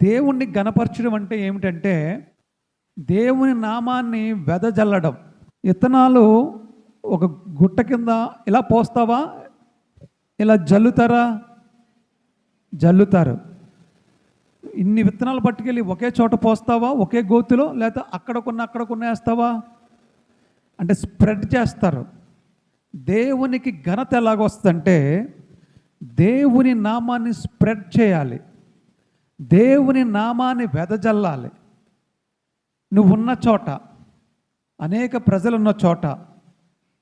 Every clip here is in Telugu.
దేవుణ్ణి ఘనపరచడం అంటే ఏమిటంటే దేవుని నామాన్ని వెదజల్లడం. విత్తనాలు ఒక గుట్ట కింద ఇలా పోస్తావా, ఇలా జల్లుతారా? జల్లుతారు. ఇన్ని విత్తనాలు పట్టుకెళ్ళి ఒకే చోట పోస్తావా, ఒకే గోతులో, లేకపోతే అక్కడకున్న వేస్తావా? అంటే స్ప్రెడ్ చేస్తారు. దేవునికి ఘనత ఎలాగొస్తుందంటే దేవుని నామాన్ని స్ప్రెడ్ చేయాలి, దేవుని నామాన్ని వెదజల్లాలి. నువ్వున్న చోట, అనేక ప్రజలున్న చోట,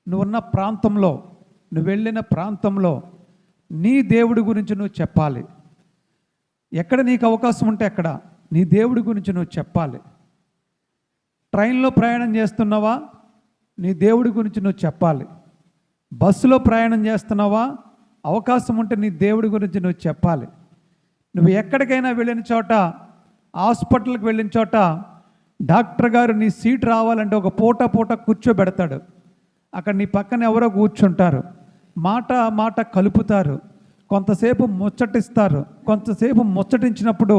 నువ్వున్న ప్రాంతంలో, నువ్వు వెళ్ళిన ప్రాంతంలో నీ దేవుడి గురించి నువ్వు చెప్పాలి. ఎక్కడ నీకు అవకాశం ఉంటే అక్కడ నీ దేవుడి గురించి నువ్వు చెప్పాలి. ట్రైన్లో ప్రయాణం చేస్తున్నావా, నీ దేవుడి గురించి నువ్వు చెప్పాలి. బస్సులో ప్రయాణం చేస్తున్నావా, అవకాశం ఉంటే నీ దేవుడి గురించి నువ్వు చెప్పాలి. నువ్వు ఎక్కడికైనా వెళ్ళిన చోట, హాస్పిటల్కి వెళ్ళిన చోట డాక్టర్ గారు నీ సీట్ రావాలంటే ఒక పూట కూర్చోబెడతాడు. అక్కడ నీ పక్కన ఎవరో కూర్చుంటారు, మాట కలుపుతారు, కొంతసేపు ముచ్చటిస్తారు. కొంతసేపు ముచ్చటించినప్పుడు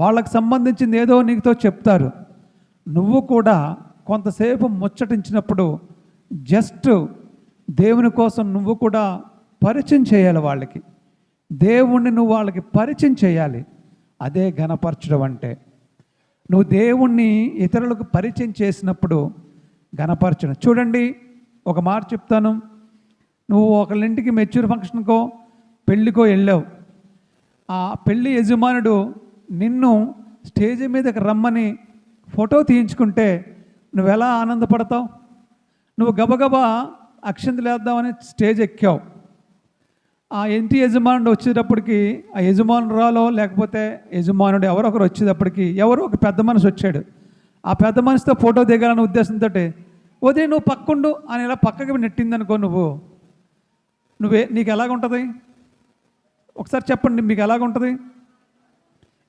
వాళ్ళకి సంబంధించింది ఏదో నీతో చెప్తారు. నువ్వు కూడా కొంతసేపు ముచ్చటించినప్పుడు జస్ట్ దేవుని కోసం నువ్వు కూడా పరిచయం చేయాలి వాళ్ళకి. దేవుణ్ణి నువ్వు వాళ్ళకి పరిచయం చేయాలి. అదే ఘనపరచడం అంటే. నువ్వు దేవుణ్ణి ఇతరులకు పరిచయం చేసినప్పుడు ఘనపరచడం. చూడండి, ఒక మాట చెప్తాను. నువ్వు ఒకళ్ళింటికి మెచ్యూర్ ఫంక్షన్కో పెళ్ళికో వెళ్ళావు. ఆ పెళ్ళి యజమానుడు నిన్ను స్టేజ్ మీదకి రమ్మని ఫోటో తీయించుకుంటే నువ్వు ఎలా ఆనందపడతావు? నువ్వు గబగబా అక్షంతలు వేద్దామని స్టేజ్ ఎక్కావు. ఆ ఇంటి యజమానుడు వచ్చేటప్పటికి, ఆ యజమానురాలో లేకపోతే యజమానుడు ఎవరో ఒకరు వచ్చేటప్పటికి ఎవరో ఒక పెద్ద మనిషి వచ్చాడు. ఆ పెద్ద మనిషితో ఫోటో దిగాలనే ఉద్దేశంతో ఉదయం నువ్వు పక్కుండు అని ఇలా పక్కకి నెట్టిందనుకో, నీకు ఎలాగుంటుంది? ఒకసారి చెప్పండి, మీకు ఎలాగుంటుంది?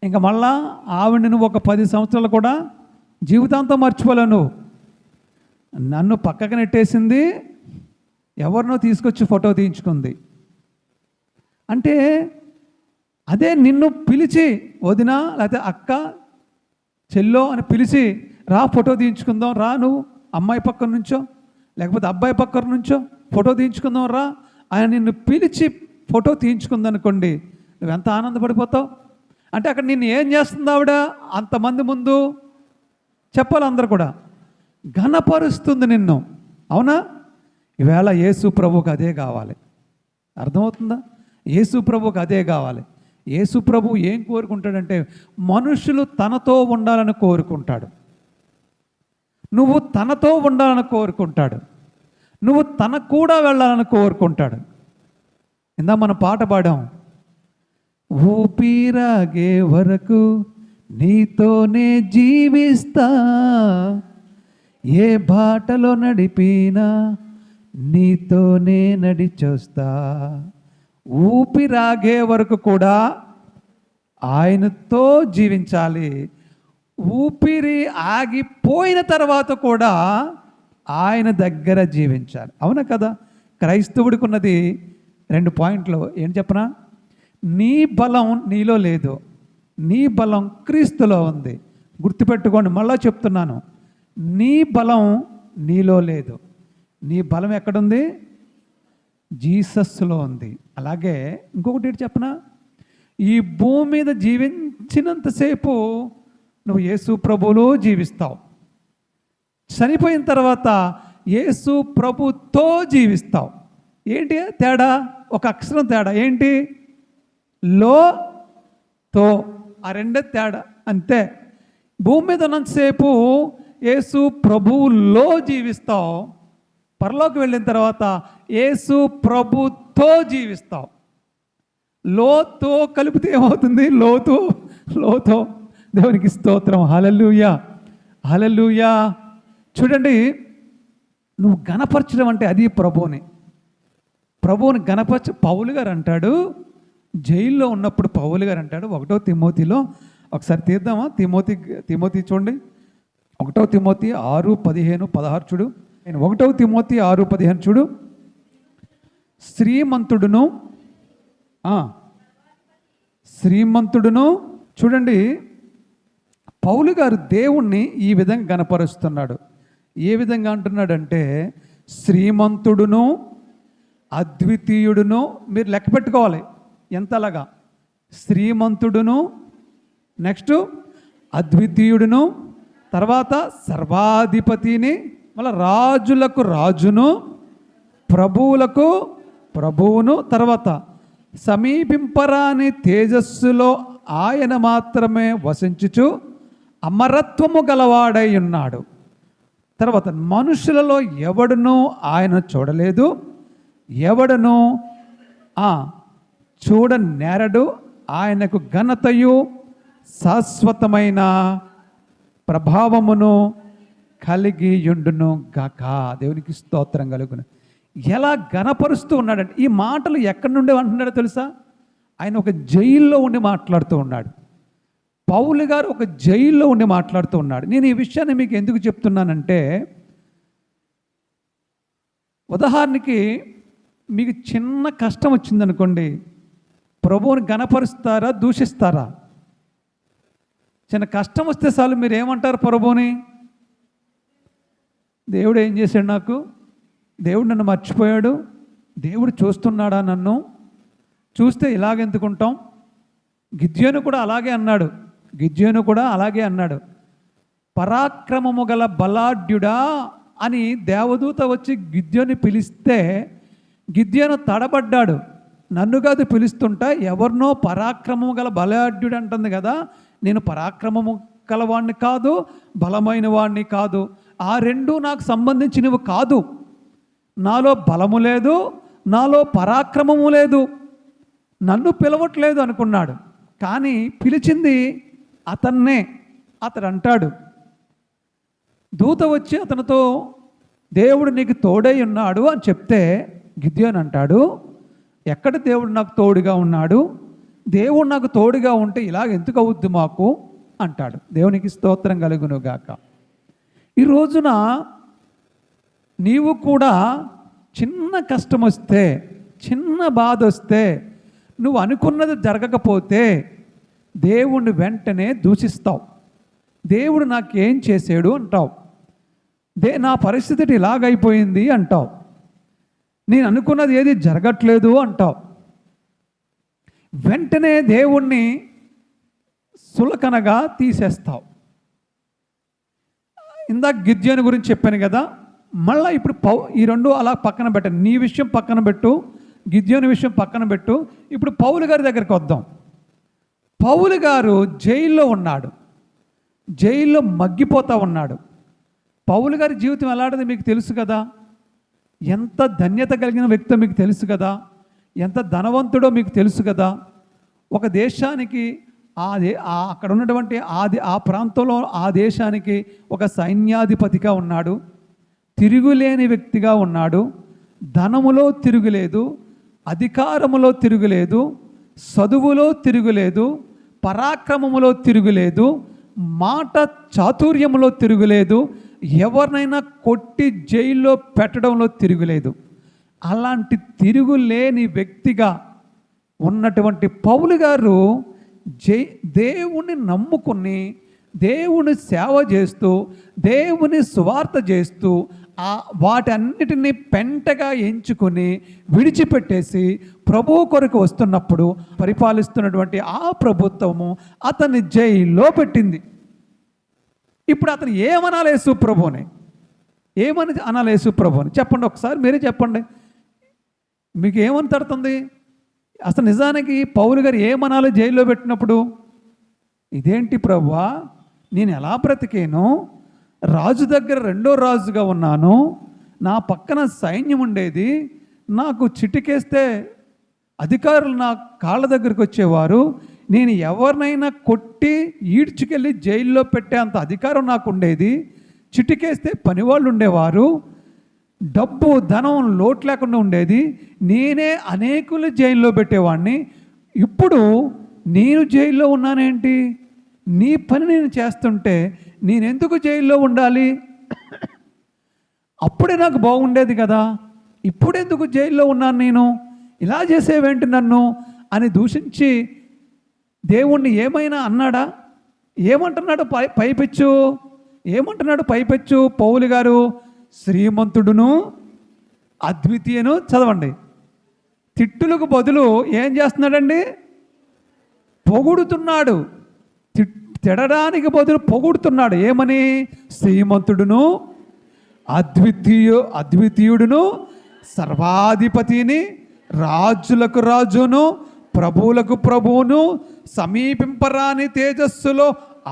ఇంకా మళ్ళా ఆవిడని నువ్వు ఒక 10 సంవత్సరాలు కూడా జీవితాంతం మర్చిపోలేవు. నువ్వు నన్ను పక్కకి నెట్టేసింది, ఎవరినో తీసుకొచ్చి ఫోటో తీయించుకుంది అంటే, అదే నిన్ను పిలిచి వదినా లేకపోతే అక్క చెల్లో అని పిలిచి రా ఫోటో తీయించుకుందాం, రా నువ్వు అమ్మాయి పక్కన నుంచో లేకపోతే అబ్బాయి పక్కన నుంచో ఫోటో తీయించుకుందాం రా ఆయన నిన్ను పిలిచి ఫోటో తీయించుకుందనుకోండి, నువ్వెంత ఆనందపడిపోతావు? అంటే అక్కడ నిన్ను ఏం చేస్తుంది ఆవిడ? అంతమంది ముందు చెప్పాలి, అందరు కూడా ఘనపరుస్తుంది నిన్ను. అవునా? ఈవేళ యేసు ప్రభువుకి అదే కావాలి. అర్థమవుతుందా? యేసు ప్రభువుకి అదే కావాలి. యేసు ప్రభువు ఏం కోరుకుంటాడంటే మనుషులు తనతో ఉండాలని కోరుకుంటాడు. నువ్వు తనతో ఉండాలని కోరుకుంటాడు. నువ్వు తనకు కూడా వెళ్ళాలని కోరుకుంటాడు. ఇందా మనం పాట పాడాం, ఊపిరాగే వరకు నీతోనే జీవిస్తా, ఏ బాటలో నడిపినా నీతోనే నడిచొస్తా. ఊపిరాగే వరకు కూడా ఆయనతో జీవించాలి. ఊపిరి ఆగిపోయిన తర్వాత కూడా ఆయన దగ్గర జీవించాలి. అవునా కదా? క్రైస్తవుడికి ఉన్నది 2 పాయింట్లు. ఏం చెప్పనా? నీ బలం నీలో లేదు, నీ బలం క్రీస్తులో ఉంది. గుర్తుపెట్టుకోండి, మళ్ళా చెప్తున్నాను, నీ బలం నీలో లేదు. నీ బలం ఎక్కడుంది? జీసస్లో ఉంది. అలాగే ఇంకొకటి ఏంటి చెప్పనా? ఈ భూమి మీద జీవించినంతసేపు నువ్వు యేసు ప్రభువులో జీవిస్తావు. చనిపోయిన తర్వాత యేసు ప్రభుతో జీవిస్తావు. ఏంటి తేడా? ఒక అక్షరం తేడా. ఏంటి? లో తో, ఆ రెండే తేడా, అంతే. భూమి మీద ఉన్నంతసేపు యేసు ప్రభువులో జీవిస్తావు. పరలోకి వెళ్ళిన తర్వాత యేసు ప్రభుతో జీవిస్తావు. లోతో కలిపితే ఏమవుతుంది? లోతో. దేవునికి స్తోత్రం. హల్లెలూయా, హల్లెలూయా. చూడండి, నువ్వు ఘనపరచడం అంటే అది ప్రభువుని ఘనపరచ. పౌలు గారు అంటాడు, జైల్లో ఉన్నప్పుడు పౌలు గారు అంటాడు 1 తిమోతిలో, ఒకసారి తీద్దామా? తిమోతి చూడండి, 1 తిమోతి 6:15-16 చూడు. 1 తిమోతి 6:15 చూడు. శ్రీమంతుడును చూడండి, పౌలు గారు దేవుణ్ణి ఈ విధంగా గణపరుస్తున్నాడు. ఏ విధంగా అంటున్నాడంటే, శ్రీమంతుడును అద్వితీయుడును, మీరు లెక్క పెట్టుకోవాలి ఎంతలాగా, శ్రీమంతుడును, నెక్స్ట్ అద్వితీయుడును, తర్వాత సర్వాధిపతిని, మళ్ళీ రాజులకు రాజును, ప్రభువులకు ప్రభువును, తర్వాత సమీపింపరాని తేజస్సులో ఆయన మాత్రమే వసించుచు అమరత్వము గలవాడై ఉన్నాడు. తర్వాత మనుషులలో ఎవడునూ ఆయన చూడలేదు, ఎవడునూ చూడనేరడు. ఆయనకు ఘనతయు శాశ్వతమైన ప్రభావమును కలిగి యుండును గాక. దేవునికి స్తోత్రం కలుగును. ఎలా ఘనపరుస్తూ ఉన్నాడంటే, ఈ మాటలు ఎక్కడి నుండి అంటున్నాడో తెలుసా? ఆయన ఒక జైల్లో ఉండి మాట్లాడుతూ ఉన్నాడు. పౌలు గారు ఒక జైల్లో ఉండి మాట్లాడుతూ ఉన్నాడు. నేను ఈ విషయాన్ని మీకు ఎందుకు చెప్తున్నానంటే, ఉదాహరణకి మీకు చిన్న కష్టం వచ్చిందనుకోండి, ప్రభువుని ఘనపరుస్తారా దూషిస్తారా? చిన్న కష్టం వస్తే చాలు మీరు ఏమంటారు ప్రభువుని? దేవుడు ఏం చేశాడు నాకు, దేవుడు నన్ను మర్చిపోయాడు, దేవుడు చూస్తున్నాడా, నన్ను చూస్తే ఇలాగెందుకుంటాం? గిద్యోను కూడా అలాగే అన్నాడు. పరాక్రమము గల బలాఢ్యుడా అని దేవదూత వచ్చి గిద్యోని పిలిస్తే గిద్యోను తడబడ్డాడు. నన్ను కాదు పిలుస్తుంటా, ఎవరినో పరాక్రమము గల బలాఢ్యుడు అంటుంది కదా, నేను పరాక్రమము గలవాడిని కాదు, బలమైన వాడిని కాదు, ఆ రెండు నాకు సంబంధించినవి కాదు. నాలో బలము లేదు, నాలో పరాక్రమము లేదు, నన్ను పిలవట్లేదు అనుకున్నాడు. కానీ పిలిచింది అతన్నే. అతడు అంటాడు, దూత వచ్చి అతనితో దేవుడు నీకు తోడై ఉన్నాడు అని చెప్తే గిద్యోను అంటాడు, ఎక్కడ దేవుడు నాకు తోడుగా ఉన్నాడు? దేవుడు నాకు తోడుగా ఉంటే ఇలాగ ఎందుకు అవుద్ది మాకు అంటాడు. దేవునికి స్తోత్రం కలుగును గాక. ఈ రోజున నీవు కూడా చిన్న కష్టం వస్తే, చిన్న బాధ వస్తే, నువ్వు అనుకున్నది జరగకపోతే దేవుణ్ణి వెంటనే దూషిస్తావు. దేవుడు నాకేం చేశాడు అంటావు. నా పరిస్థితి ఇలాగైపోయింది అంటావు. నేను అనుకున్నది ఏది జరగట్లేదు అంటావు. వెంటనే దేవుణ్ణి సులకనగా తీసేస్తావు. ఇందాక గిద్యోను గురించి చెప్పాను కదా, మళ్ళీ ఇప్పుడు ఈ రెండు అలా పక్కన పెట్టండి. నీ విషయం పక్కన పెట్టు, గిద్యోని విషయం పక్కన పెట్టు. ఇప్పుడు పౌలు గారి దగ్గరికి వద్దాం. పౌలు గారు జైల్లో ఉన్నాడు, జైల్లో మగ్గిపోతూ ఉన్నాడు. పౌలు గారి జీవితం ఎలాంటిది మీకు తెలుసు కదా, ఎంత ధన్యత కలిగిన వ్యక్తో మీకు తెలుసు కదా, ఎంత ధనవంతుడో మీకు తెలుసు కదా. ఒక దేశానికి అక్కడ ఉన్నటువంటి ఆ ప్రాంతంలో ఆ దేశానికి ఒక సైన్యాధిపతిగా ఉన్నాడు, తిరుగులేని వ్యక్తిగా ఉన్నాడు. ధనములో తిరుగులేదు, అధికారములో తిరుగులేదు, చదువులో తిరుగులేదు, పరాక్రమములో తిరుగులేదు, మాట చాతుర్యములో తిరుగులేదు, ఎవరినైనా కొట్టి జైల్లో పెట్టడంలో తిరుగులేదు. అలాంటి తిరుగులేని వ్యక్తిగా ఉన్నటువంటి పౌలు గారు దేవుని నమ్ముకుని, దేవుని సేవ చేస్తూ, దేవుని సువార్త చేస్తూ, వాటన్నిటినీ పెంటగా ఎంచుకొని విడిచిపెట్టేసి ప్రభువు కొరకు వస్తున్నప్పుడు పరిపాలిస్తున్నటువంటి ఆ ప్రభుత్వము అతన్ని జైల్లో పెట్టింది. ఇప్పుడు అతను ఏమనాలి యేసు ప్రభువుని? ఏమని అనాలి యేసు ప్రభువుని? చెప్పండి, ఒకసారి మీరే చెప్పండి. మీకు ఏమని తడుతుంది? అసలు నిజానికి పౌలు గారు ఏమనాలి జైల్లో పెట్టినప్పుడు? ఇదేంటి ప్రభువా, నేను ఎలా బ్రతికేను? రాజు దగ్గర రెండో రాజుగా ఉన్నాను, నా పక్కన సైన్యం ఉండేది, నాకు చిటికేస్తే అధికారులు నా కాళ్ళ దగ్గరికి వచ్చేవారు, నేను ఎవరినైనా కొట్టి ఈడ్చుకెళ్ళి జైల్లో పెట్టే అంత అధికారం నాకు ఉండేది, చిటికేస్తే పనివాళ్ళు ఉండేవారు, డబ్బు ధనం లోటు లేకుండా ఉండేది, నేనే అనేకులు జైల్లో పెట్టేవాడిని. ఇప్పుడు నేను జైల్లో ఉన్నానేంటి? నీ పని నేను చేస్తుంటే నేనెందుకు జైల్లో ఉండాలి? అప్పుడే నాకు బాగుండేది కదా, ఇప్పుడెందుకు జైల్లో ఉన్నాను నేను? ఇలా చేసేవేంటి నన్ను అని దూషించి దేవుణ్ణి ఏమైనా అన్నాడా? ఏమంటున్నాడు పైపెచ్చు? ఏమంటున్నాడు పైపెచ్చు పౌలు గారు? శ్రీమంతుడును అద్వితీయను. చదవండి. తిట్టులకు బదులు ఏం చేస్తున్నాడండి? పొగుడుతున్నాడు. తిడడానికి బదులు పొగుడుతున్నాడు. ఏమని? శ్రీమంతుడును అద్వితీయుడును సర్వాధిపతిని రాజులకు రాజును ప్రభువులకు ప్రభువును సమీపింపరాని తేజస్సులో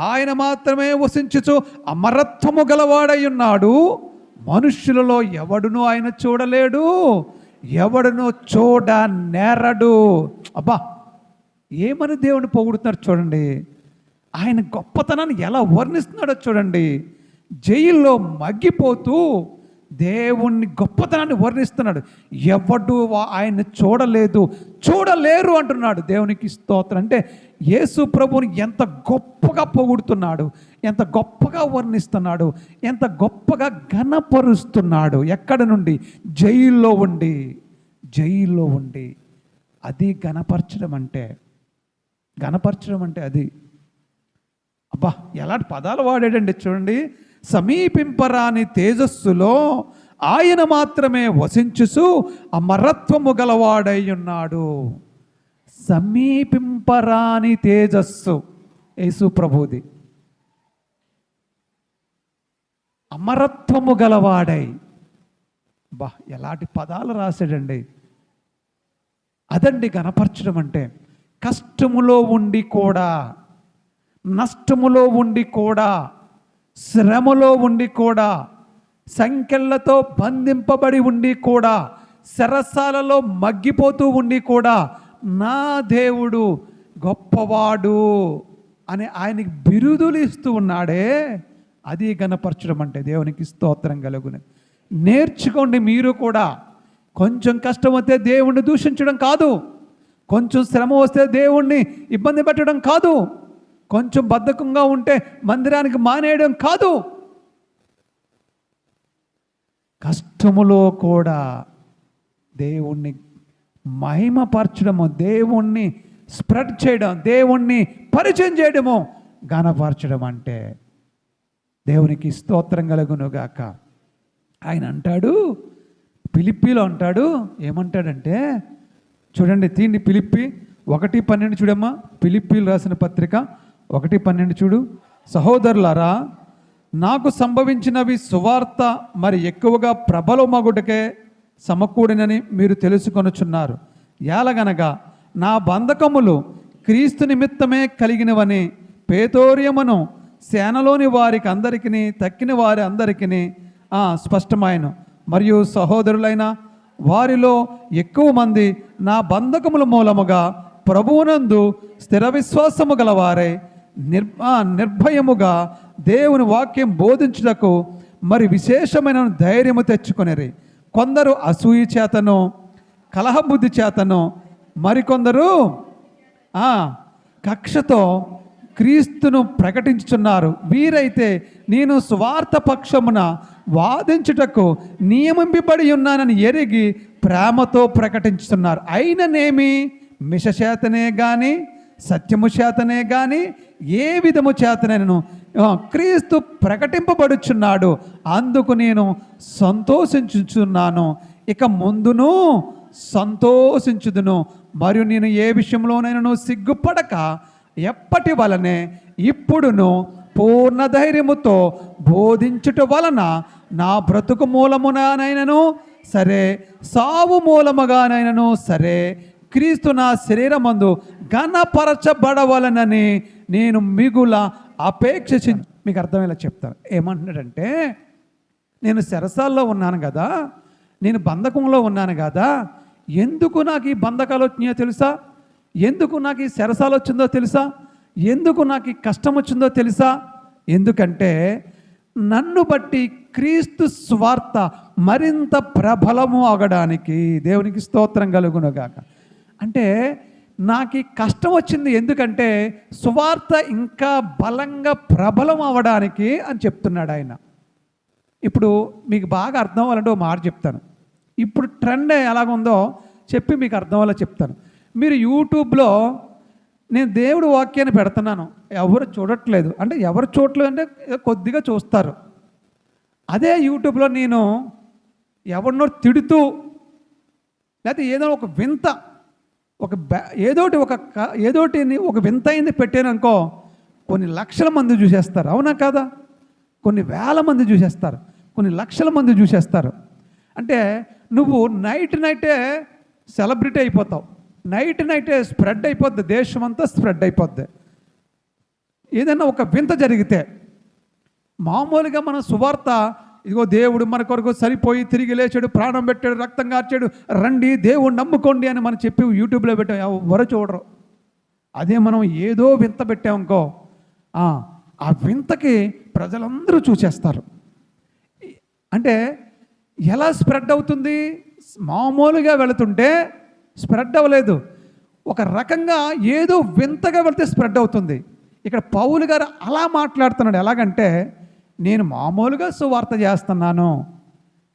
ఆయన మాత్రమే వసించుచు అమరత్వము గలవాడై ఉన్నాడు. మనుష్యులలో ఎవడును ఆయన చూడలేడు, ఎవడును చూడ నేరడు. అబ్బా, ఏమని దేవుని పొగుడుతున్నారు చూడండి. ఆయన గొప్పతనాన్ని ఎలా వర్ణిస్తున్నాడో చూడండి. జైల్లో మగ్గిపోతూ దేవుణ్ణి గొప్పతనాన్ని వర్ణిస్తున్నాడు. ఎవడు ఆయన్ని చూడలేరు అంటున్నాడు. దేవునికి స్తోత్రం. అంటే యేసు ప్రభువుని ఎంత గొప్పగా పొగుడుతున్నాడు, ఎంత గొప్పగా వర్ణిస్తున్నాడు, ఎంత గొప్పగా ఘనపరుస్తున్నాడు. ఎక్కడ నుండి? జైల్లో ఉండి. అది ఘనపరచడం అంటే అది. అబ్బా, ఎలాంటి పదాలు వాడాడండి చూడండి. సమీపింపరాని తేజస్సులో ఆయన మాత్రమే వసించుచు అమరత్వము గలవాడై ఉన్నాడు. సమీపింపరాని తేజస్సు యేసు ప్రభుది. అమరత్వము గలవాడై. బా, ఎలాంటి పదాలు రాశాడండి. అదండి గణపరచడం అంటే. కష్టములో ఉండి కూడా, నష్టములో ఉండి కూడా, శ్రమలో ఉండి కూడా, సంకెళ్లతో బంధింపబడి ఉండి కూడా, చెరసాలలో మగ్గిపోతూ ఉండి కూడా, నా దేవుడు గొప్పవాడు అని ఆయనకి బిరుదులు ఇస్తూ ఉన్నాడే, అది గణపరచడం అంటే. దేవునికి స్తోత్రం కలుగును. నేర్చుకోండి మీరు కూడా. కొంచెం కష్టం వస్తే దేవుణ్ణి దూషించడం కాదు, కొంచెం శ్రమ వస్తే దేవుణ్ణి ఇబ్బంది పెట్టడం కాదు, కొంచెం బద్ధకంగా ఉంటే మందిరానికి మానేయడం కాదు. కష్టములో కూడా దేవుణ్ణి మహిమపరచడము, దేవుణ్ణి స్ప్రెడ్ చేయడం, దేవుణ్ణి పరిచయం చేయడము ఘనపరచడం అంటే. దేవునికి స్తోత్రం కలుగునుగాక. ఆయన అంటాడు, ఫిలిప్పీలో అంటాడు, ఏమంటాడంటే చూడండి, తీండి ఫిలిప్పీ 1:12 చూడమ్మా. ఫిలిప్పీలు రాసిన పత్రిక 1:12 చూడు. సహోదరులారా, నాకు సంభవించినవి సువార్త మరి ఎక్కువగా ప్రబలమగుటకే సమకూడినని మీరు తెలుసుకొనుచున్నారు. ఎలాగనగా నా బంధకములు క్రీస్తు నిమిత్తమే కలిగినవని పేతోర్యమును సేనలోని వారికి అందరికీ తక్కిన వారి అందరికీ స్పష్టమైన. మరియు సహోదరులైన వారిలో ఎక్కువ మంది నా బంధకముల మూలముగా ప్రభువునందు స్థిర విశ్వాసము గలవారై నిర్భయముగా దేవుని వాక్యం బోధించుటకు మరి విశేషమైన ధైర్యము తెచ్చుకొనిరి. కొందరు అసూయ చేతను కలహబుద్ధి చేతను, మరికొందరు కక్షతో క్రీస్తును ప్రకటించుచున్నారు. వీరైతే నేను సువార్త పక్షమున వాదించుటకు నియమింపబడి ఉన్నానని ఎరిగి ప్రేమతో ప్రకటించుతున్నారు. అయిననేమి మిషచేతనే కానీ సత్యము చేతనే కానీ ఏ విధము చేతనైనను క్రీస్తు ప్రకటింపబడుచున్నాడు, అందుకు నేను సంతోషించుచున్నాను. ఇక ముందును సంతోషించుదును. మరియు నేను ఏ విషయంలోనైనా సిగ్గుపడక ఎప్పటి వలనే ఇప్పుడును పూర్ణ ధైర్యముతో బోధించుట వలన నా బ్రతుకు మూలమునైనను సరే, సావు మూలముగానైనను సరే, క్రీస్తు నా శరీరమందు ఘనపరచబడవలనని నేను మిగుల అపేక్షించి. మీకు అర్థమయ్యేలా చెప్తాను. ఏమంటున్నాడంటే, నేను చెరసాల్లో ఉన్నాను కదా, నేను బంధకంలో ఉన్నాను కదా, ఎందుకు నాకు ఈ బంధకాలు వచ్చినాయో తెలుసా? ఎందుకు నాకు ఈ చెరసాలు వచ్చిందో తెలుసా? ఎందుకు నాకు ఈ కష్టం వచ్చిందో తెలుసా? ఎందుకంటే నన్ను బట్టి క్రీస్తు స్వార్థ మరింత ప్రబలము అవడానికి. దేవునికి స్తోత్రం కలుగునుగాక. అంటే నాకు ఈ కష్టం వచ్చింది ఎందుకంటే సువార్త ఇంకా బలంగా ప్రబలం అవ్వడానికి అని చెప్తున్నాడు ఆయన. ఇప్పుడు మీకు బాగా అర్థం అవ్వాలంటే ఒక మాట చెప్తాను. ఇప్పుడు ట్రెండ్ ఎలాగుందో చెప్పి మీకు అర్థం అవ్వాలో చెప్తాను. మీరు యూట్యూబ్లో నేను దేవుడు వాక్యాన్ని పెడుతున్నాను, ఎవరు చూడట్లేదు. అంటే ఎవరు చూడట్లేదు అంటే కొద్దిగా చూస్తారు. అదే యూట్యూబ్లో నేను ఎవరినో తిడుతూ లేకపోతే ఏదో ఒక వింత ఏదోటి ఒక వింత అయింది పెట్టాననుకో, కొన్ని లక్షల మంది చూసేస్తారు. అవునా కాదా? కొన్ని వేల మంది చూసేస్తారు, కొన్ని లక్షల మంది చూసేస్తారు. అంటే నువ్వు నైటే సెలబ్రిటీ అయిపోతావు, నైటే స్ప్రెడ్ అయిపోద్ది, దేశం అంతా స్ప్రెడ్ అయిపోద్ది. ఏదైనా ఒక వింత జరిగితే మామూలుగా మన సువార్త, ఇదిగో దేవుడు మన కొరకు సరిపోయి తిరిగి లేచాడు, ప్రాణం పెట్టాడు, రక్తం కార్చాడు, రండి దేవుడు నమ్ముకోండి అని మనం చెప్పి యూట్యూబ్లో పెట్టాం, ఎవరు చూడరు. అదే మనం ఏదో వింత పెట్టామనుకో, ఆ వింతకి ప్రజలందరూ చూసేస్తారు. అంటే ఎలా స్ప్రెడ్ అవుతుంది? మామూలుగా వెళుతుంటే స్ప్రెడ్ అవ్వలేదు, ఒక రకంగా ఏదో వింతగా వెళితే స్ప్రెడ్ అవుతుంది. ఇక్కడ పౌలు గారు అలా మాట్లాడుతున్నాడు. ఎలాగంటే, నేను మామూలుగా సువార్త చేస్తున్నాను,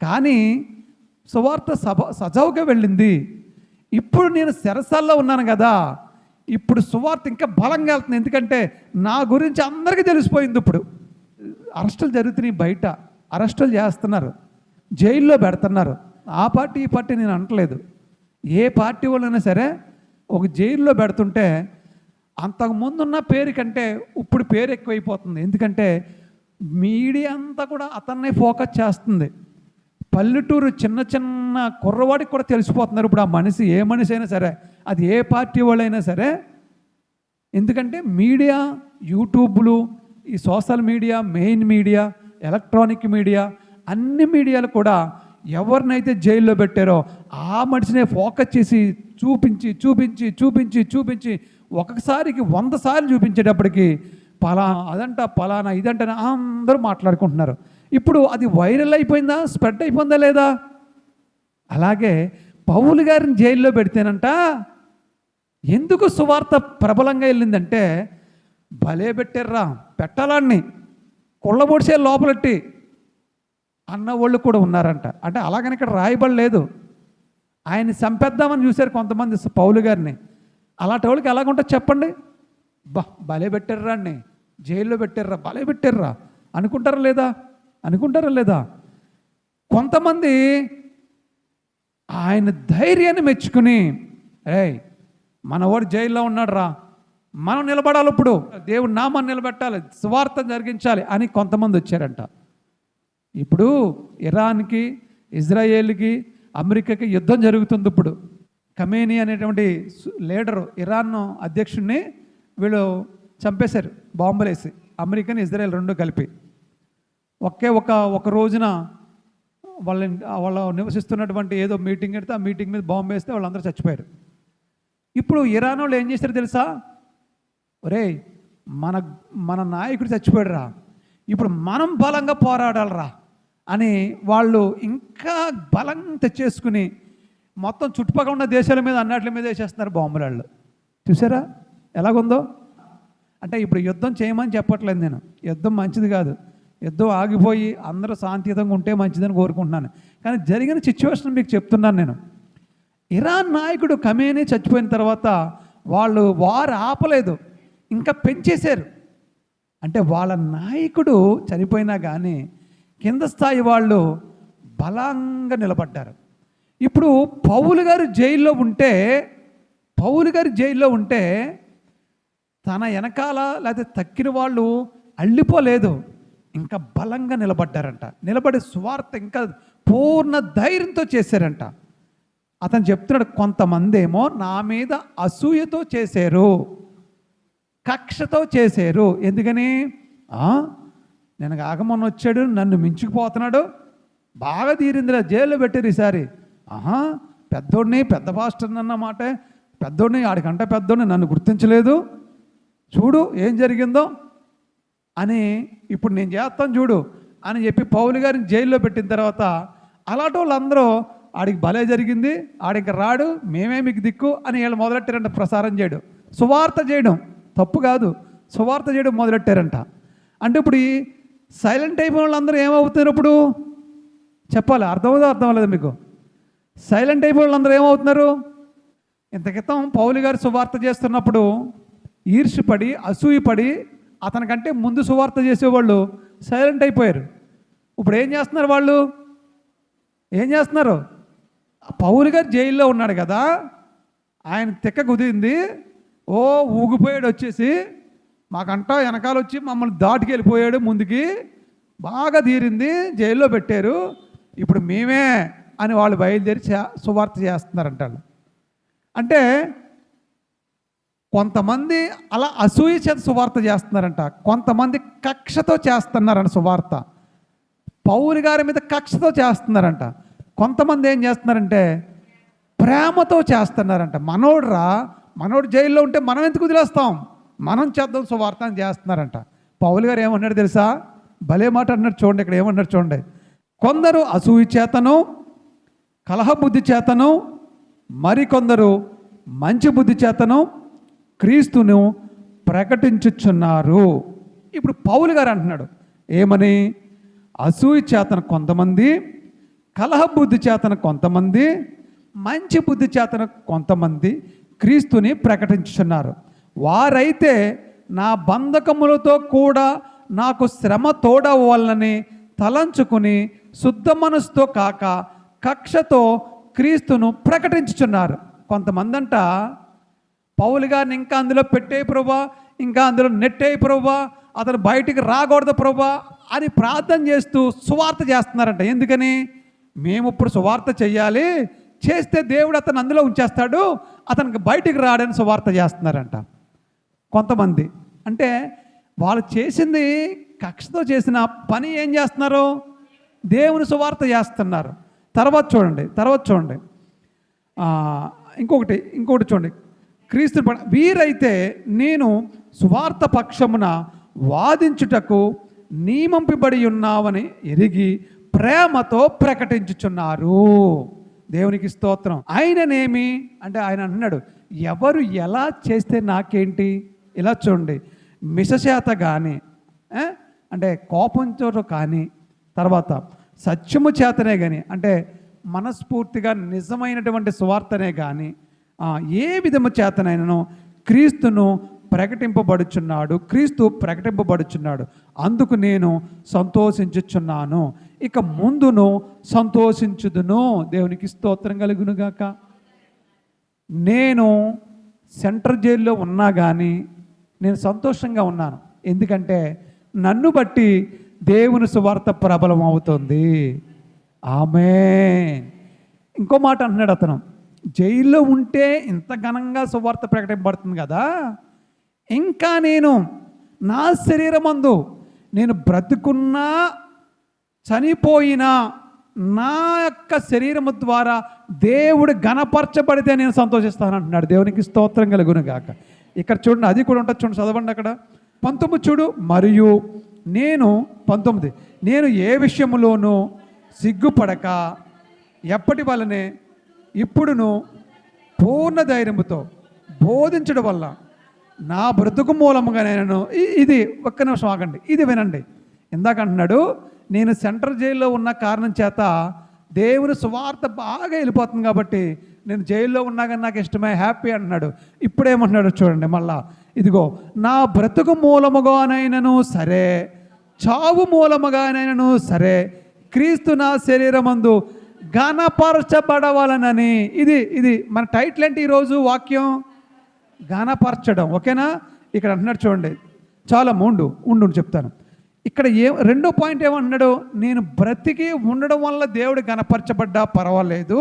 కానీ సువార్త సజావుగా వెళ్ళింది. ఇప్పుడు నేను చెరసాల్లో ఉన్నాను కదా, ఇప్పుడు సువార్త ఇంకా బలంగా వెళ్తుంది. ఎందుకంటే నా గురించి అందరికీ తెలిసిపోయింది. ఇప్పుడు అరెస్టులు జరుగుతున్నాయి, బయట అరెస్టులు చేస్తున్నారు, జైల్లో పెడుతున్నారు. ఆ పార్టీ ఈ పార్టీ నేను అనట్లేదు, ఏ పార్టీ వాళ్ళైనా సరే ఒక జైల్లో పెడుతుంటే అంతకుముందున్న పేరు కంటే ఇప్పుడు పేరు ఎక్కువైపోతుంది. ఎందుకంటే మీడియా అంతా కూడా అతన్నే ఫోకస్ చేస్తుంది. పల్లెటూరు చిన్న చిన్న కుర్రవాడికి కూడా తెలిసిపోతున్నారు ఇప్పుడు ఆ మనిషి, ఏ మనిషి అయినా సరే, అది ఏ పార్టీ వాళ్ళైనా సరే. ఎందుకంటే మీడియా, యూట్యూబ్లు, ఈ social media, main media, electronic media, అన్ని మీడియాలు కూడా ఎవరినైతే జైల్లో పెట్టారో ఆ మనిషినే ఫోకస్ చేసి చూపించి చూపించి చూపించి చూపించి ఒకసారికి 100 సార్లు చూపించేటప్పటికి పలానా ఇదంట అందరూ మాట్లాడుకుంటున్నారు. ఇప్పుడు అది వైరల్ అయిపోయిందా, స్ప్రెడ్ అయిపోయిందా లేదా? అలాగే పౌలు గారిని జైల్లో పెడితేనంట ఎందుకు సువార్త ప్రబలంగా వెళ్ళిందంటే, భలే పెట్టారా పెట్టాలాన్ని కొళ్ళబొడిసే లోపలెట్టి అన్నవాళ్ళు కూడా ఉన్నారంట. అంటే అలాగని ఇక్కడ రాయబడలేదు. ఆయన్ని చంపేద్దామని చూశారు కొంతమంది పౌలు గారిని. అలాంటి వాళ్ళకి ఎలాగుంటుంది చెప్పండి? భలే పెట్టారా అన్ని జైల్లో పెట్టారా, భలే పెట్టారా అనుకుంటారా లేదా? కొంతమంది ఆయన ధైర్యాన్ని మెచ్చుకుని, మనవాడు జైల్లో ఉన్నాడు రా, మనం నిలబడాలి, ఇప్పుడు దేవుడు నామాన్ని నిలబెట్టాలి, సువార్త జరిగించాలి అని కొంతమంది వచ్చారంట. ఇప్పుడు ఇరాన్కి, ఇజ్రాయేల్కి, అమెరికాకి యుద్ధం జరుగుతుంది. ఇప్పుడు ఖమేనీ అనేటువంటి లీడరు, ఇరాన్ అధ్యక్షుడిని వీళ్ళు చంపేశారు బాంబులేసి, అమెరికన్ ఇజ్రాయెల్ రెండు కలిపి. ఒక రోజున వాళ్ళు నివసిస్తున్నటువంటి ఏదో మీటింగ్ పెడితే ఆ మీటింగ్ మీద బాంబు వేస్తే వాళ్ళందరూ చచ్చిపోయారు. ఇప్పుడు ఇరాన్ వాళ్ళు ఏం చేశారు తెలుసా? ఒరేయ్, మన నాయకుడు చచ్చిపోయాడు రా, ఇప్పుడు మనం బలంగా పోరాడాలరా అని వాళ్ళు ఇంకా బలం తెచ్చేసుకుని మొత్తం చుట్టుపక్కల ఉన్న దేశాల మీద అన్నిటి మీద వేసేస్తున్నారు బాంబులు. వాళ్ళు చూసారా ఎలాగుందో? అంటే ఇప్పుడు యుద్ధం చేయమని చెప్పట్లేదు నేను, యుద్ధం మంచిది కాదు, యుద్ధం ఆగిపోయి అందరూ శాంతియుతంగా ఉంటే మంచిదని కోరుకుంటున్నాను. కానీ జరిగిన సిచ్యువేషన్ మీకు చెప్తున్నాను నేను. ఇరాన్ నాయకుడు ఖమేనీ చచ్చిపోయిన తర్వాత వాళ్ళు వారు ఆపలేదు, ఇంకా పెంచేశారు. అంటే వాళ్ళ నాయకుడు చనిపోయినా కానీ కింద స్థాయి వాళ్ళు బలంగా నిలబడ్డారు. ఇప్పుడు పౌలు గారు జైల్లో ఉంటే తన వెనకాల లేకపోతే తక్కిన వాళ్ళు అల్లిపోలేదు, ఇంకా బలంగా నిలబడ్డారంట. నిలబడి సువార్త ఇంకా పూర్ణ ధైర్యంతో చేశారంట. అతను చెప్తున్నాడు, కొంతమంది ఏమో నా మీద అసూయతో చేశారు, కక్షతో చేశారు. ఎందుకని? నేను ఆగమని వచ్చాడు, నన్ను మించుకుపోతున్నాడు, బాగా తీరిందిరా, జైల్లో పెట్టారు ఈసారి. పెద్దోడిని, పెద్ద పాస్టర్ని అన్నమాట, పెద్దోడిని, ఆడికంటే పెద్దోడిని, నన్ను గుర్తించలేదు, చూడు ఏం జరిగిందో అని, ఇప్పుడు నేను చేస్తాను చూడు అని చెప్పి పౌలు గారిని జైల్లో పెట్టిన తర్వాత అలాంటి వాళ్ళందరూ ఆడికి భలే జరిగింది, ఆడికి రాడు, మేమే మీకు దిక్కు అని వీళ్ళు మొదలెట్టారంట. ప్రసారం చేయడం, సువార్త చేయడం తప్పు కాదు, సువార్త చేయడం మొదలెట్టారంట. అంటే ఇప్పుడు ఈ సైలెంట్ అయిపోయిన వాళ్ళందరూ ఏమవుతున్నారు? ఇప్పుడు చెప్పాలి, అర్థం అవ్వలేదు మీకు? సైలెంట్ అయిపోయిన వాళ్ళందరూ ఏమవుతున్నారు? ఇంత క్రితం పౌలు గారు సువార్త చేస్తున్నప్పుడు ఈర్ష్యపడి అసూయపడి అతనికంటే ముందు సువార్త చేసేవాళ్ళు సైలెంట్ అయిపోయారు. ఇప్పుడు ఏం చేస్తున్నారు వాళ్ళు? ఏం చేస్తున్నారు? పౌలు గారు జైల్లో ఉన్నాడు కదా, ఆయన తిక్క కుదిరింది, ఓ ఊగిపోయాడు, వచ్చేసి మాకంటా వెనకాల వచ్చి మమ్మల్ని దాటుకు వెళ్ళిపోయాడు, ముందుకి బాగా తీరింది, జైల్లో పెట్టారు, ఇప్పుడు మేమే అని వాళ్ళు బయలుదేరి సువార్త చేస్తున్నారంట. అంటే కొంతమంది అలా అసూయ చేత సువార్త చేస్తున్నారంట, కొంతమంది కక్షతో చేస్తున్నారంట సువార్త. పౌలు గారి మీద కక్షతో చేస్తున్నారంట. కొంతమంది ఏం చేస్తున్నారంటే ప్రేమతో చేస్తున్నారంట. మనోడు జైల్లో ఉంటే మనం ఎందుకు వదిలేస్తాం, మనం చేద్దాం సువార్త అని చేస్తున్నారంట. పౌలు గారు ఏమన్నాడు తెలుసా? భలే మాట అన్నాడు. చూడండి ఇక్కడ ఏమన్నాడు చూడండి. కొందరు అసూయ చేతను కలహ బుద్ధి చేతను మరికొందరు మంచి బుద్ధి చేతను క్రీస్తును ప్రకటించుచున్నారు. ఇప్పుడు పౌలు గారు అంటున్నాడు ఏమని? అసూయ చేతన కొంతమంది, కలహ బుద్ధి చేతన కొంతమంది, మంచి బుద్ధి చేతన కొంతమంది క్రీస్తుని ప్రకటించుచున్నారు. వారైతే నా బంధకములతో కూడా నాకు శ్రమ తోడవ్వాలని తలంచుకుని శుద్ధ మనసుతో కాక కక్షతో క్రీస్తును ప్రకటించుచున్నారు. కొంతమంది అంట పౌలు గారిని ఇంకా అందులో పెట్టే ప్రభా, ఇంకా అందులో నెట్టే ప్రభా, అతను బయటికి రాకూడదు ప్రభా అని ప్రార్థన చేస్తూ సువార్త చేస్తున్నారంట. ఎందుకని? మేము ఇప్పుడు సువార్త చెయ్యాలి, చేస్తే దేవుడు అతను అందులో ఉంచేస్తాడు, అతనికి బయటికి రాడని సువార్త చేస్తున్నారంట కొంతమంది. అంటే వాళ్ళు చేసింది కక్షతో చేసిన పని ఏం చేస్తున్నారు? దేవుని సువార్త చేస్తున్నారు. తర్వాత చూడండి ఇంకొకటి చూడండి. క్రీస్తు వీరైతే నేను సువార్త పక్షమున వాదించుటకు నియమింపబడి ఉన్నావని ఎరిగి ప్రేమతో ప్రకటించుచున్నారు. దేవునికి స్తోత్రం. ఆయననేమి అంటే ఆయన అంటున్నాడు, ఎవరు ఎలా చేస్తే నాకేంటి? ఇలా చూడండి, మిషచేత కానీ అంటే కోపంతో కానీ, తర్వాత సత్యము చేతనే కానీ అంటే మనస్ఫూర్తిగా నిజమైనటువంటి సువార్తనే కానీ ఏ విధము చేతనైనను క్రీస్తు ప్రకటింపబడుచున్నాడు, అందుకు నేను సంతోషించుచున్నాను, ఇక ముందును సంతోషించుదును. దేవునికి స్తోత్రం కలుగునుగాక. నేను సెంట్రల్ జైల్లో ఉన్నా కానీ నేను సంతోషంగా ఉన్నాను. ఎందుకంటే నన్ను బట్టి దేవుని సువార్త ప్రబలం అవుతుంది. ఆమేన్. ఇంకో మాట అంటున్నాడు అతను, జైల్లో ఉంటే ఇంత ఘనంగా సువార్త ప్రకటింపబడుతుంది కదా, ఇంకా నేను నా శరీరమందు నేను బ్రతుకున్నా చనిపోయినా నా యొక్క శరీరము ద్వారా దేవుడు ఘనపరచబడితే నేను సంతోషిస్తాను అంటున్నాడు. దేవునికి స్తోత్రం కలుగునుగాక. ఇక్కడ చూడండి, అది కూడా ఉంటుంది చూడండి, చదవండి అక్కడ 19 చూడు. మరియు నేను 19 నేను ఏ విషయంలోనూ సిగ్గుపడక ఎప్పటి వలనే ఇప్పుడును పూర్ణ ధైర్యముతో బోధించడం వల్ల నా బ్రతుకు మూలముగా నేను ఇది ఒక్క నిమిషం ఆగండి, ఇది వినండి. ఇందాక అంటున్నాడు నేను సెంట్రల్ జైల్లో ఉన్న కారణం చేత దేవుని సువార్త బాగా వెళ్ళిపోతుంది కాబట్టి నేను జైల్లో ఉన్నా కానీ నాకు ఇష్టమే, హ్యాపీ అంటున్నాడు. ఇప్పుడేమంటున్నాడు చూడండి మళ్ళా, ఇదిగో నా బ్రతుకు మూలముగానైనను సరే చావు మూలముగానైనను సరే క్రీస్తు నా శరీరమందు ఘనపరచబడవలనని. ఇది మన టైటిల్ ఏంటి ఈరోజు? వాక్యం ఘనపరచడం. ఓకేనా? ఇక్కడ అంటున్నాడు చూడండి, చాలా ఉండు చెప్తాను. ఇక్కడ రెండో పాయింట్ ఏమంటున్నాడు? నేను బ్రతికి ఉండడం వల్ల దేవుడు ఘనపరచబడ్డా పర్వాలేదు,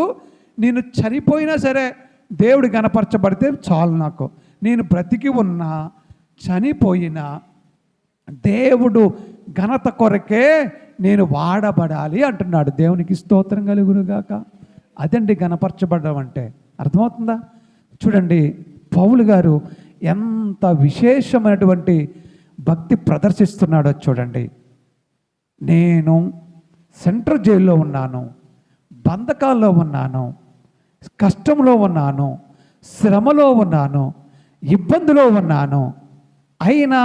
నేను చనిపోయినా సరే దేవుడు ఘనపరచబడితే చాలు నాకు. నేను బ్రతికి ఉన్నా చనిపోయినా దేవుడు ఘనత కొరకే నేను వాడబడాలి అంటున్నాడు. దేవునికి స్తోత్రం కలుగునుగాక. అదండి ఘనపరచబడడం అంటే. అర్థమవుతుందా? చూడండి పౌలు గారు ఎంత విశేషమైనటువంటి భక్తి ప్రదర్శిస్తున్నాడో చూడండి. నేను సెంట్రల్ జైల్లో ఉన్నాను, బంధకాల్లో ఉన్నాను, కష్టంలో ఉన్నాను, శ్రమలో ఉన్నాను, ఇబ్బందిలో ఉన్నాను, అయినా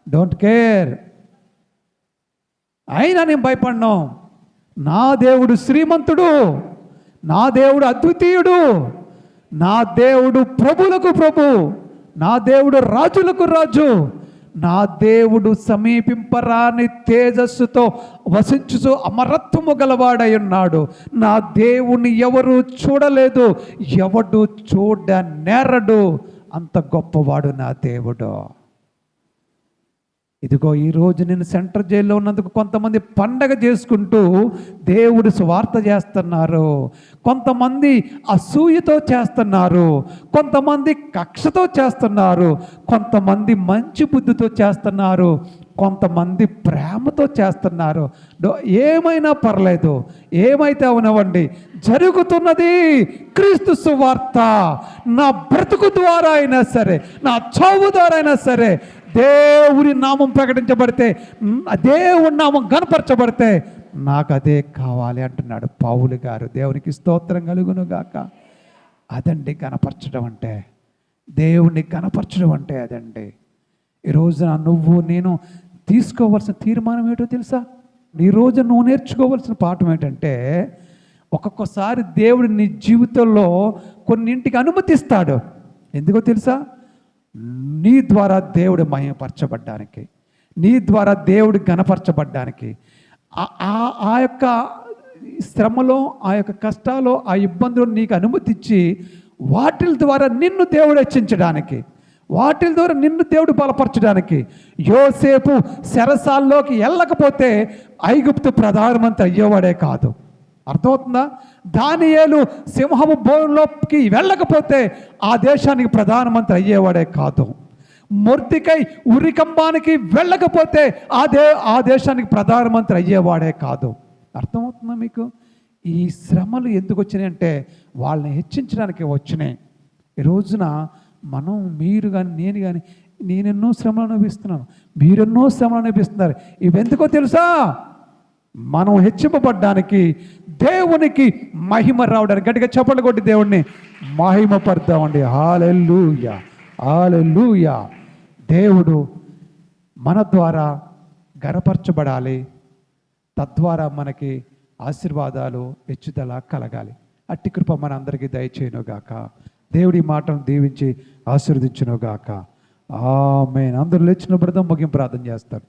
డోంట్ కేర్, అయినా నేను భయపడ్ను. నా దేవుడు శ్రీమంతుడు, నా దేవుడు అద్వితీయుడు, నా దేవుడు ప్రభులకు ప్రభు, నా దేవుడు రాజులకు రాజు, నా దేవుడు సమీపింపరాని తేజస్సుతో వసించుచు అమరత్వము గలవాడై ఉన్నాడు. నా దేవుని ఎవరు చూడలేదు, ఎవడు చూడ నేరడు, అంత గొప్పవాడు నా దేవుడు. ఇదిగో ఈరోజు నేను సెంట్రల్ జైల్లో ఉన్నందుకు కొంతమంది పండగ చేసుకుంటూ దేవుడి సువార్త చేస్తున్నారు, కొంతమంది అసూయతో చేస్తున్నారు, కొంతమంది కక్షతో చేస్తున్నారు, కొంతమంది మంచి బుద్ధితో చేస్తున్నారు, కొంతమంది ప్రేమతో చేస్తున్నారు. ఏమైనా పర్లేదు, ఏమైతే అవనవ్వండి, జరుగుతున్నది క్రీస్తు సువార్త. నా బ్రతుకు ద్వారా అయినా సరే, నా చావు ద్వారా అయినా సరే దేవుడి నామం ప్రకటించబడితే, దేవుడి నామం కనపరచబడితే నాకు అదే కావాలి అంటున్నాడు పౌలు గారు. దేవునికి స్తోత్రం కలుగును గాక. అదండి కనపరచడం అంటే, దేవుణ్ణి కనపరచడం అంటే అదండి. ఈరోజున నువ్వు నేను తీసుకోవాల్సిన తీర్మానం ఏంటో తెలుసా? ఈరోజు నువ్వు నేర్చుకోవాల్సిన పాఠం ఏంటంటే, ఒక్కొక్కసారి దేవుడు నీ జీవితంలో కొన్నింటికి అనుమతిస్తాడు. ఎందుకో తెలుసా? నీ ద్వారా దేవుడు మహిమపరచబడ్డానికి, నీ ద్వారా దేవుడు ఘనపరచబడ్డానికి. ఆ యొక్క శ్రమలో, ఆ యొక్క కష్టాలు, ఆ ఇబ్బందులు నీకు అనుమతిచ్చి వాటి ద్వారా నిన్ను దేవుడు హెచ్చించడానికి, వాటి ద్వారా నిన్ను దేవుడు బలపరచడానికి. యోసేపు చెరసాల్లోకి వెళ్ళకపోతే ఐగుప్తు ప్రధానమంత్రి అయ్యేవాడే కాదు. అర్థమవుతుందా? దానియేలు సింహము బోన్లోకి వెళ్ళకపోతే ఆ దేశానికి ప్రధానమంత్రి అయ్యేవాడే కాదు. మొర్దెకై ఉరికంబానికి వెళ్ళకపోతే ఆ దేశానికి ప్రధానమంత్రి అయ్యేవాడే కాదు. అర్థమవుతుందా మీకు? ఈ శ్రమలు ఎందుకు వచ్చినాయి అంటే వాళ్ళని హెచ్చించడానికి వచ్చినాయి. ఈ రోజున మనం, మీరు కానీ నేను కానీ, నేనెన్నో శ్రమలు అనుభవిస్తున్నాను, మీరెన్నో శ్రమలు అనుభవిస్తున్నారు. ఇవెందుకో తెలుసా? మనం హెచ్చింపబడ్డానికి, దేవునికి మహిమ రావడానికి. గట్టిగా చప్పట్లు కొట్టి దేవుణ్ణి మహిమపడతామండి. హల్లెలూయా, హల్లెలూయా. దేవుడు మన ద్వారా గణపరచబడాలి, తద్వారా మనకి ఆశీర్వాదాలు హెచ్చుదల కలగాలి. అట్టి కృప మన అందరికీ దయచేయునుగాక. దేవుడి మాటను దీవించి ఆశీర్వదించునుగాక. ఆమేన్. అందరూ లేచినప్పుడు ముగింపు ప్రార్థన చేస్తారు.